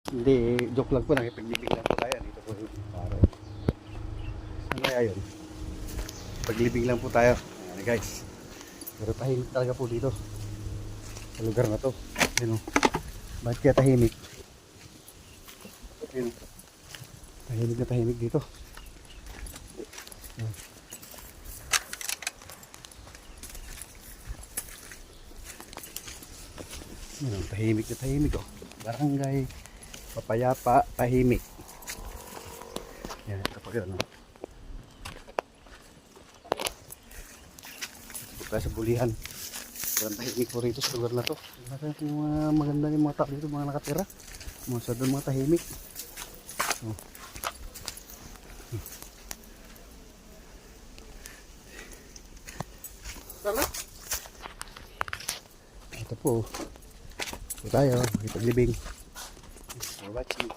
Hindi, joke lang po, nakipaglibing lang po tayo. Dito po yung paro. Saan kaya yun? Paglibing lang po tayo. Ayan guys. Pero tahimik talaga po dito. Sa lugar na to. Yun o. Bakit kaya tahimik? Yun. Tahimik na tahimik dito. Ayan. Yun, tahimik na tahimik o. Barangay Papayapa, tahimik. Yan, kapag yun, no? Ito tayo sa bulihan. Walang tahimik po rito sa lugar na to. Bakit yung mga maganda yung mga tao dito, mga nakatira. Mga sa doon mga tahimik. Oh. Ito po. Ito tayo, ipaglibing. For watching.